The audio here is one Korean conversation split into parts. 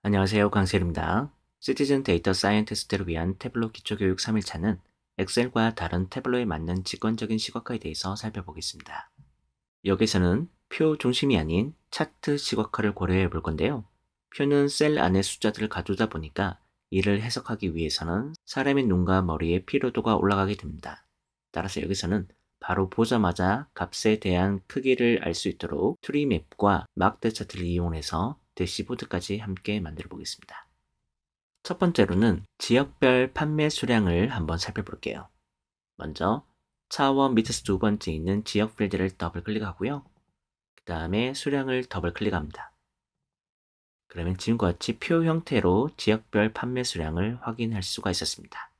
안녕하세요. 강세일입니다. 시티즌 데이터 사이언티스트를 위한 태블로 기초교육 3일차는 엑셀과 다른 태블로에 맞는 직관적인 시각화에 대해서 살펴보겠습니다. 여기서는 표 중심이 아닌 차트 시각화를 고려해 볼 건데요. 표는 셀 안에 숫자들을 가두다 보니까 이를 해석하기 위해서는 사람의 눈과 머리의 피로도가 올라가게 됩니다. 따라서 여기서는 바로 보자마자 값에 대한 크기를 알 수 있도록 트리맵과 막대 차트를 이용해서 대시보드까지 함께 만들어 보겠습니다. 첫 번째로는 지역별 판매 수량을 한번 살펴볼게요. 먼저 차원 밑에서 두 번째 있는 지역 필드를 더블 클릭하고요. 그 다음에 수량을 더블 클릭합니다. 그러면 지금과 같이 표 형태로 지역별 판매 수량을 확인할 수가 있었습니다.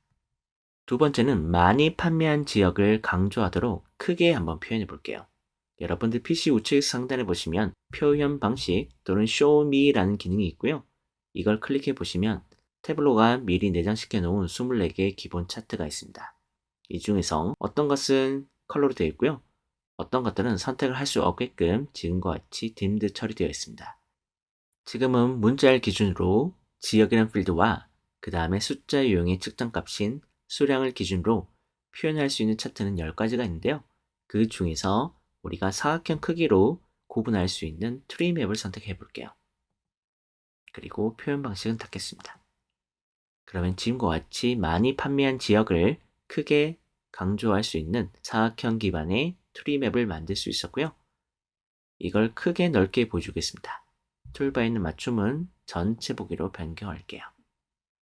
두 번째는 많이 판매한 지역을 강조하도록 크게 한번 표현해 볼게요. 여러분들 PC 우측 상단에 보시면 표현 방식 또는 Show Me라는 기능이 있고요. 이걸 클릭해 보시면 태블로가 미리 내장시켜 놓은 24개의 기본 차트가 있습니다. 이 중에서 어떤 것은 컬러로 되어 있고요. 어떤 것들은 선택을 할 수 없게끔 지금과 같이 딤드 처리되어 있습니다. 지금은 문자열 기준으로 지역이란 필드와 그 다음에 숫자 유형의 측정값인 수량을 기준으로 표현할 수 있는 차트는 10가지가 있는데요. 그 중에서 우리가 사각형 크기로 구분할 수 있는 트리맵을 선택해 볼게요. 그리고 표현 방식은 닫겠습니다. 그러면 지금과 같이 많이 판매한 지역을 크게 강조할 수 있는 사각형 기반의 트리맵을 만들 수 있었고요. 이걸 크게 넓게 보여주겠습니다. 툴바에 있는 맞춤은 전체 보기로 변경할게요.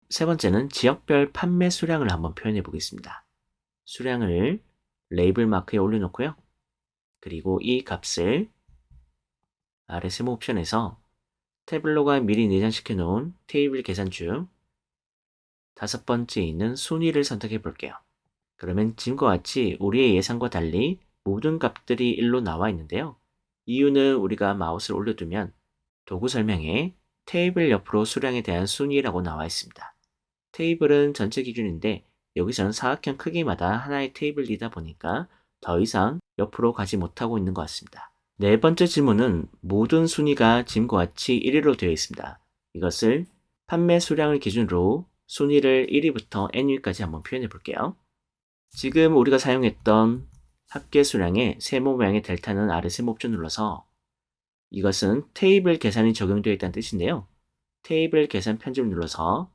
세 번째는 지역별 판매 수량을 한번 표현해 보겠습니다. 수량을 레이블 마크에 올려놓고요. 그리고 이 값을 아래 세모 옵션에서 태블로가 미리 내장시켜 놓은 테이블 계산 중 다섯 번째에 있는 순위를 선택해 볼게요. 그러면 지금과 같이 우리의 예상과 달리 모든 값들이 1로 나와 있는데요. 이유는 우리가 마우스를 올려두면 도구 설명에 테이블 옆으로 수량에 대한 순위라고 나와 있습니다. 테이블은 전체 기준인데 여기서는 사각형 크기마다 하나의 테이블이다 보니까 더 이상 옆으로 가지 못하고 있는 것 같습니다. 네 번째 질문은 모든 순위가 지금과 같이 1위로 되어 있습니다. 이것을 판매 수량을 기준으로 순위를 1위부터 n위까지 한번 표현해 볼게요. 지금 우리가 사용했던 합계 수량의 세모 모양의 델타는 아래 세모 옵션 눌러서 이것은 테이블 계산이 적용되어 있다는 뜻인데요. 테이블 계산 편집을 눌러서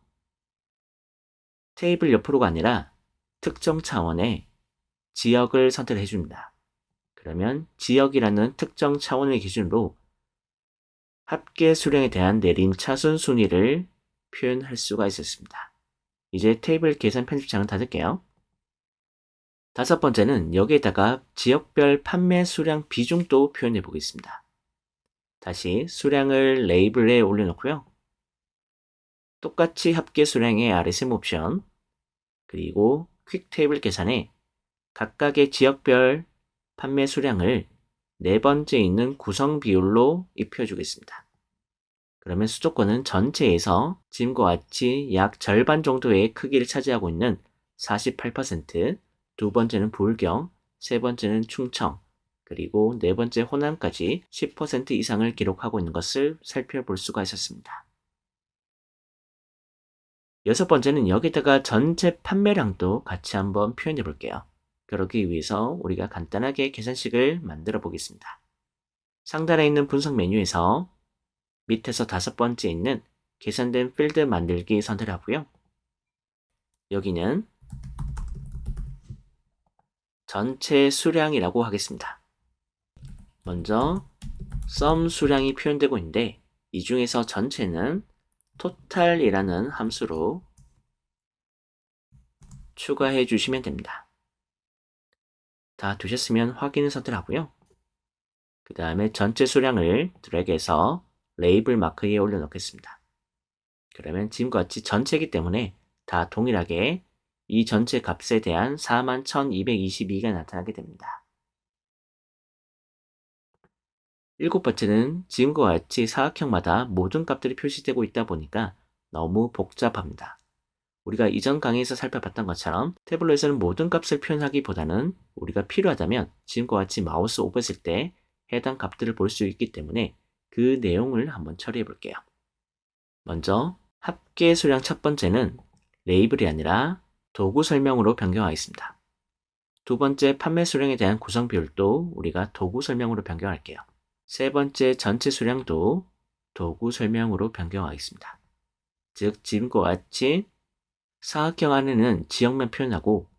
테이블 옆으로가 아니라 특정 차원의 지역을 선택해 줍니다. 그러면 지역이라는 특정 차원을 기준으로 합계 수량에 대한 내린 차순 순위를 표현할 수가 있었습니다. 이제 테이블 계산 편집창을 닫을게요. 다섯 번째는 여기에다가 지역별 판매 수량 비중도 표현해 보겠습니다. 다시 수량을 레이블에 올려놓고요. 똑같이 합계 수량의 아래 세모 옵션 그리고 퀵 테이블 계산에 각각의 지역별 판매 수량을 네 번째 있는 구성 비율로 입혀주겠습니다. 그러면 수도권은 전체에서 지금과 같이 약 절반 정도의 크기를 차지하고 있는 48%, 두 번째는 불경, 세 번째는 충청, 그리고 네 번째 호남까지 10% 이상을 기록하고 있는 것을 살펴볼 수가 있었습니다. 여섯 번째는 여기다가 전체 판매량도 같이 한번 표현해 볼게요. 그러기 위해서 우리가 간단하게 계산식을 만들어 보겠습니다. 상단에 있는 분석 메뉴에서 밑에서 다섯 번째 있는 계산된 필드 만들기 선택하고요. 여기는 전체 수량이라고 하겠습니다. 먼저 sum 수량이 표현되고 있는데 이 중에서 전체는 total이라는 함수로 추가해 주시면 됩니다. 다 두셨으면 확인을 선택하고요. 그 다음에 전체 수량을 드래그해서 레이블 마크에 올려놓겠습니다. 그러면 지금과 같이 전체이기 때문에 다 동일하게 이 전체 값에 대한 41,222가 나타나게 됩니다. 일곱 번째는 지금과 같이 사각형마다 모든 값들이 표시되고 있다 보니까 너무 복잡합니다. 우리가 이전 강의에서 살펴봤던 것처럼 태블로에서는 모든 값을 표현하기보다는 우리가 필요하다면 지금과 같이 마우스 오버했을 때 해당 값들을 볼 수 있기 때문에 그 내용을 한번 처리해 볼게요. 먼저 합계 수량 첫 번째는 레이블이 아니라 도구 설명으로 변경하겠습니다. 두 번째 판매 수량에 대한 구성 비율도 우리가 도구 설명으로 변경할게요. 세 번째 전체 수량도 도구 설명으로 변경하겠습니다. 즉 지금과 같이 사각형 안에는 지역만 표현하고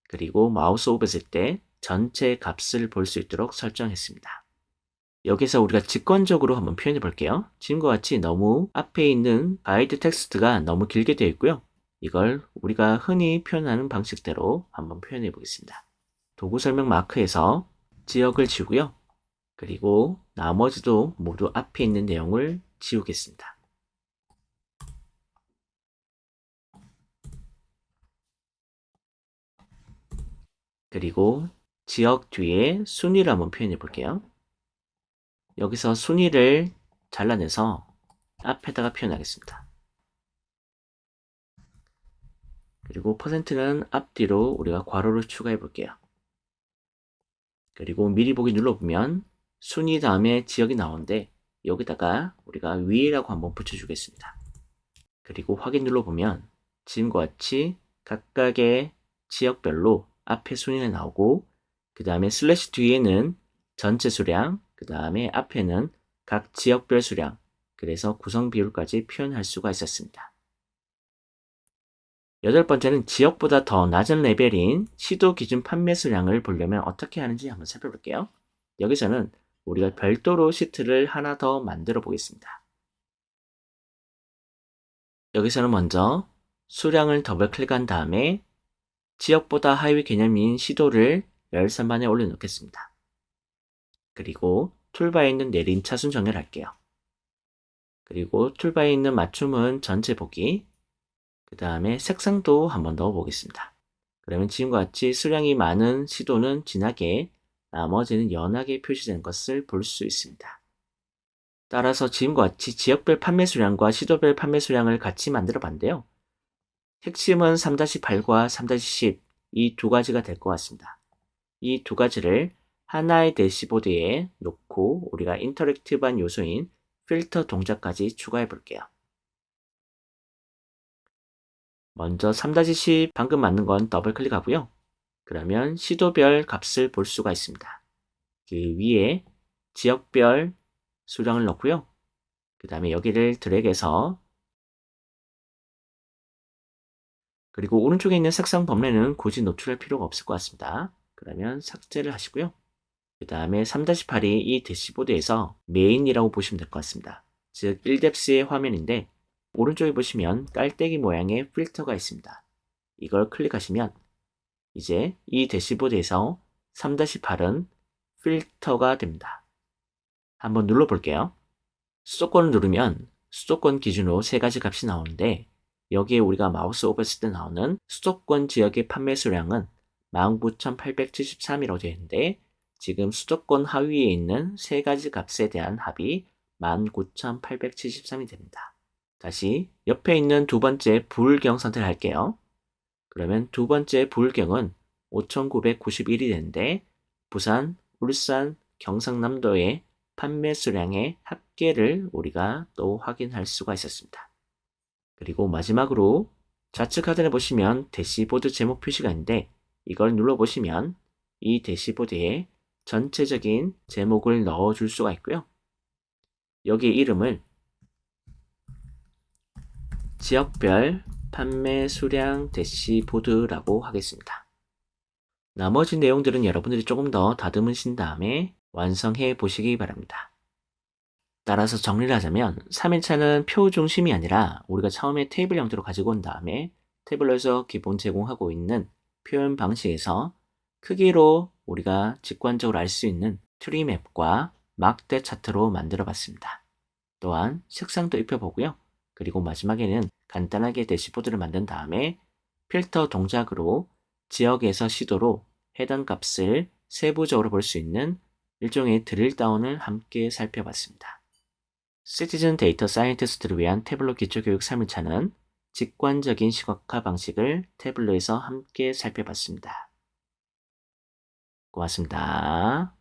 그리고 마우스 오브했을 때 전체 값을 볼 수 있도록 설정했습니다. 여기서 우리가 직관적으로 한번 표현해 볼게요. 지금과 같이 너무 앞에 있는 가이드 텍스트가 너무 길게 되어 있고요. 이걸 우리가 흔히 표현하는 방식대로 한번 표현해 보겠습니다. 도구 설명 마크에서 지역을 지우고요. 그리고 나머지도 모두 앞에 있는 내용을 지우겠습니다. 그리고 지역 뒤에 순위를 한번 표현해 볼게요. 여기서 순위를 잘라내서 앞에다가 표현하겠습니다. 그리고 %는 앞뒤로 우리가 괄호를 추가해 볼게요. 그리고 미리 보기 눌러보면 순위 다음에 지역이 나오는데 여기다가 우리가 위라고 한번 붙여주겠습니다. 그리고 확인 눌러보면 지금과 같이 각각의 지역별로 앞에 순위가 나오고 그 다음에 슬래시 뒤에는 전체 수량, 그 다음에 앞에는 각 지역별 수량, 그래서 구성 비율까지 표현할 수가 있었습니다. 여덟 번째는 지역보다 더 낮은 레벨인 시도 기준 판매 수량을 보려면 어떻게 하는지 한번 살펴볼게요. 여기서는 우리가 별도로 시트를 하나 더 만들어 보겠습니다. 여기서는 먼저 수량을 더블 클릭한 다음에 지역보다 하위 개념인 시도를 열선반에 올려놓겠습니다. 그리고 툴바에 있는 내림 차순 정렬할게요. 그리고 툴바에 있는 맞춤은 전체 보기, 그 다음에 색상도 한번 넣어 보겠습니다. 그러면 지금과 같이 수량이 많은 시도는 진하게, 나머지는 연하게 표시된 것을 볼 수 있습니다. 따라서 지금과 같이 지역별 판매 수량과 시도별 판매 수량을 같이 만들어 봤는데요. 핵심은 3-8과 3-10 이 두 가지가 될 것 같습니다. 이 두 가지를 하나의 대시보드에 놓고 우리가 인터랙티브한 요소인 필터 동작까지 추가해 볼게요. 먼저 3-10 방금 맞는 건 더블 클릭하고요. 그러면 시도별 값을 볼 수가 있습니다. 그 위에 지역별 수량을 넣고요. 그 다음에 여기를 드래그해서 그리고 오른쪽에 있는 색상 범례는 굳이 노출할 필요가 없을 것 같습니다. 그러면 삭제를 하시고요. 그 다음에 3-8이 이 대시보드에서 메인이라고 보시면 될 것 같습니다. 즉 1뎁스의 화면인데 오른쪽에 보시면 깔때기 모양의 필터가 있습니다. 이걸 클릭하시면 이제 이 대시보드에서 3-8은 필터가 됩니다. 한번 눌러볼게요. 수도권을 누르면 수도권 기준으로 세 가지 값이 나오는데 여기에 우리가 마우스 오버했을 때 나오는 수도권 지역의 판매 수량은 19,873이라고 되어 있는데 지금 수도권 하위에 있는 세 가지 값에 대한 합이 19,873이 됩니다. 다시 옆에 있는 두 번째 부울경 선택할게요. 그러면 두 번째 부울경은 5,991이 되는데 부산, 울산, 경상남도의 판매 수량의 합계를 우리가 또 확인할 수가 있었습니다. 그리고 마지막으로 좌측 하단에 보시면 대시보드 제목 표시가 있는데 이걸 눌러보시면 이 대시보드에 전체적인 제목을 넣어줄 수가 있고요. 여기에 이름을 지역별 판매 수량 대시보드라고 하겠습니다. 나머지 내용들은 여러분들이 조금 더 다듬으신 다음에 완성해 보시기 바랍니다. 따라서 정리를 하자면 3일차는 표 중심이 아니라 우리가 처음에 테이블 형태로 가지고 온 다음에 태블릿에서 기본 제공하고 있는 표현 방식에서 크기로 우리가 직관적으로 알 수 있는 트리 맵과 막대 차트로 만들어 봤습니다. 또한 색상도 입혀보고요. 그리고 마지막에는 간단하게 대시보드를 만든 다음에 필터 동작으로 지역에서 시도로 해당 값을 세부적으로 볼 수 있는 일종의 드릴다운을 함께 살펴봤습니다. 시티즌 데이터 사이언티스트를 위한 태블로 기초교육 3일차는 직관적인 시각화 방식을 태블로에서 함께 살펴봤습니다. 고맙습니다.